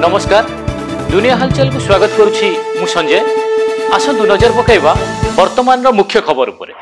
नमस्कार दुनिया हालचाल को स्वागत करुछि मु संजय। आसंतु नजर पकाइबा वर्तमान रो मुख्य खबर उपरे।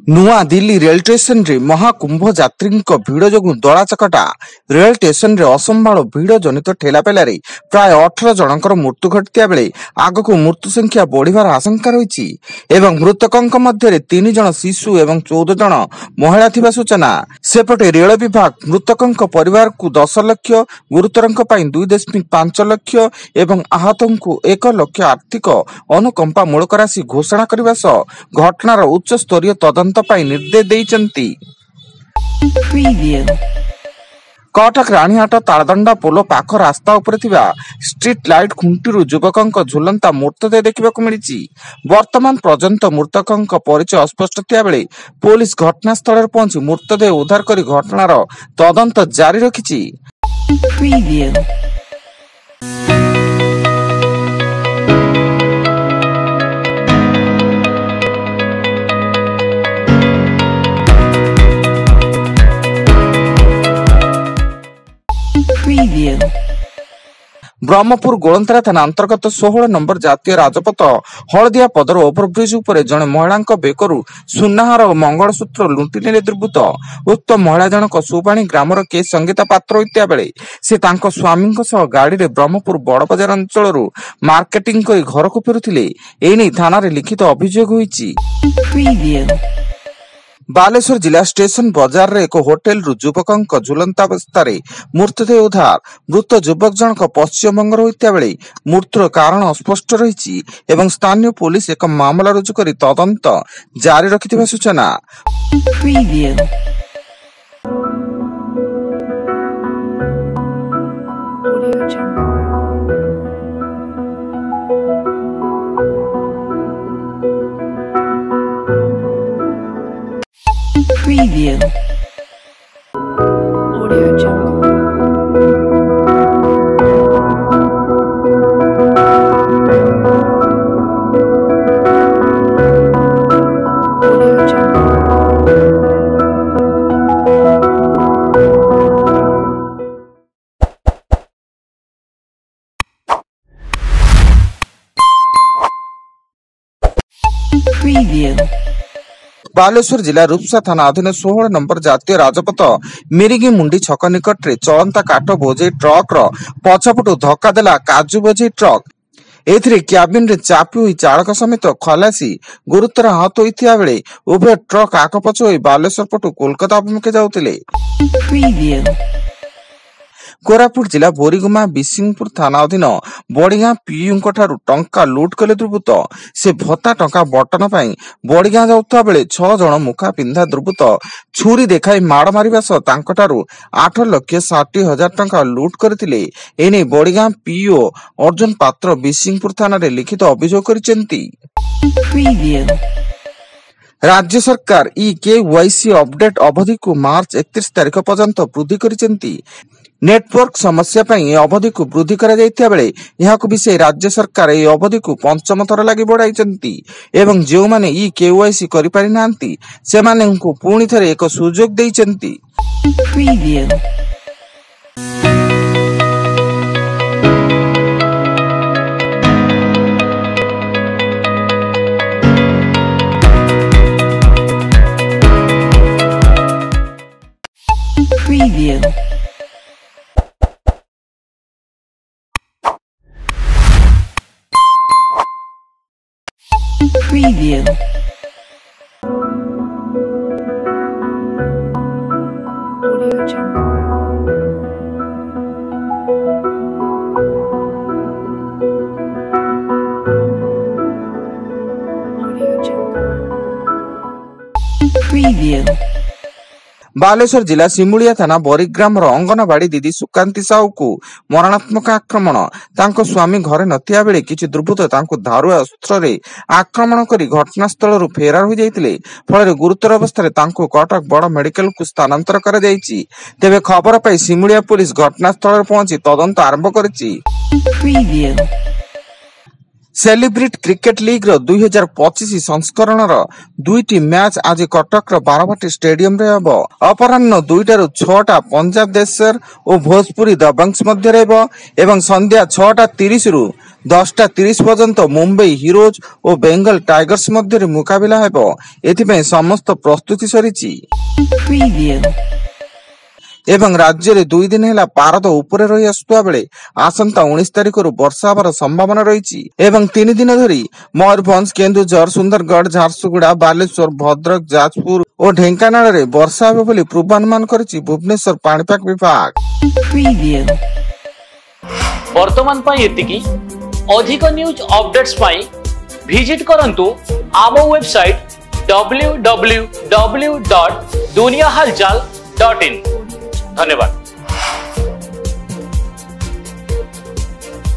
नुआ दिल्ली रेल स्टेशन रे महाकुंभ यात्री भिड़ जो दला चकटा रेल स्टेशन रे असंभाल भिड़ जनित ठेलापेला प्राय 18 जनकर मृत्यु घटिया बेले आगक मृत्यु संख्या बढ़िवार आशंका रही एवं मृतकों मध्य 3 जन शिशु एवं 14 जन महिला थिबा सूचना। सेपटे रेल विभाग मृतकों परिवार को 10 लाख, गुरुतरों 2.5 लाख एवं आहतों को 1 लाख आर्थिक अनुकंपामूलक राशि घोषणा करने सह घटनार उच्च स्तरीय तदंत निर्देश देइचंती। कटक राणीहाट तालदंडा पोलो पाख रास्ता उपर थिबा स्ट्रीट लाइट खुंटीरु युवकों झुलंता मृतदेह देखा मिली। वर्तमान पर्यंत मृतकों परिचय अस्पष्ट थिया बेले पुलिस घटनास्थल पहुंची मृतदेह उद्धार कर घटनार तदंत जारी रखिछि। ब्रह्मपुर गोलंतरा थाना अंतर्गत 16 नंबर जातीय राजपथ हलदिया पदर ओभरब्रिज उपरे जड़े महिला बेकरू सुनाहार और मंगलसूत्र लुंटि नेले दुर्बृत्त। उक्त महिला जनक सुबाणी ग्रामर के संगीता पात्र होइता बेले से तांको स्वामी गाड़ी रे ब्रह्मपुर बड़ बजार अंचल मार्केटिंग कर घर को फेरुथिले। एने थाना रे लिखित अभियोग होइछि। बालेश्वर जिला स्टेशन बाजार रे एक होटेल रु युवकों झुलंता अवस्था मृतदेह उद्धार। मृत युवक जनक पश्चिमबंग होता बेले मृत्युर कारण अस्पष्ट रही एवं स्थानीय पुलिस एक मामला रुजु कर तदंत जारी रखिथिबा सूचना। Preview. Audio Jungle. Audio Jungle. Preview. Baleshwar जिला रूपसा थाना अधीन 16 नंबर जातीय राजपथ मिरिगी मुंडी छक निकट रे चलंता काठ बोझे ट्रक रो पछपटु धक्का देला काजू बोझे ट्रक। एथिरे क्याबिन रे चापी हुई चालक समेत खलासी गुरुतर आहत होइथिया बेले उभय ट्रक आकपछ होई बालेश्वर पटु कोलकाता अभिमुखे जाउतिले। कोरापुट जिला बोरीगुमा बिसिंगपुर थाना अधीन बड़िगां पीयूं ठारू टंका लुट कले दुर्बृत्त। से भत्ता टंका बटन पाई बड़िगां जाउता बेले 6 जन मुखा पिंधा दुर्बृत्त छुरी देखाई माड़ मारिबा सह तांकठारू 8,60,000 टंका लुट करथिले। एने बड़िगां पीओ अर्जुन पात्र बिसिंगपुर थाना रे लिखित अभियोग करिसेंती। राज्य सरकार ई-केवाईसी अपडेट अवधि को मार्च 31 तारिख पर्यंत वृद्धि करिसेंती। नेटवर्क समस्या पई अवधि को वृद्धि करा जायतिया बेले यहाकु विषय राज्य सरकार ए अवधि को पंचम थर लागि बढ़ाइचंती एवं जेउ माने ई-केवाईसी करि पारि नांती सेमानंकु पुणी थरे एक सुजोग दैचंती। Preview. Preview. Audio Jungle. Audio Jungle. Preview. Baleshwar जिला सिमुलिया थाना बरिग्राम अंगनवाड़ी दीदी सुकांती साहू को मरणात्मक आक्रमण। तांको स्वामी घरे नथिया बेले किछि दुर्बृत्त तांको धारुआ अस्त्र रे आक्रमण करी घटनास्थल फेरार हो जाइतिले। फଳରେ गुरुतर अवस्था तांको कटक बड़ मेडिकल को स्थानांतर करा जाइछि। तेबे खबर पाई सिमुलिया पुलिस घटनास्थल पहुंची तदंत आरंभ करिछि। सेलिब्रिट क्रिकेट लीग रो 2025 संस्करण दुईटी मैच आज कटक बारवाटी स्टेडियम रे हबो। अपराह्न 2टारू 6टा पंजाब देशर और भोजपुरी दबंग्स मध्य रहबो एवं संध्या 6:30 रु 10:30 पर्यंत मुंबई हिरोज और बेंगल टाइगर्स मध्य मुकाबिला हेबो। एथिपे समस्त प्रस्तुति सरीची। Preview. एवं राज्य रे 2 दिन हेला पारद ऊपर रही आसुवा बेले आसंता 19 तारिख रु वर्षा हबार संभावना रही एवं 3 दिन धरी मयूरभंज केन्दुझर सुंदरगढ़ झारसुगुड़ा बालेश्वर भद्रक जाजपुर और ढेंकानाल रे वर्षा हेबो बोली पूर्वानुमान करिछि भुवनेश्वर पाणीपाग विभाग। Preview. वर्तमान पाई एतिकी अधिक न्यूज अपडेट्स पाई विजिट करंतु आम वेबसाइट www.duniyahalchal.in। धन्यवाद।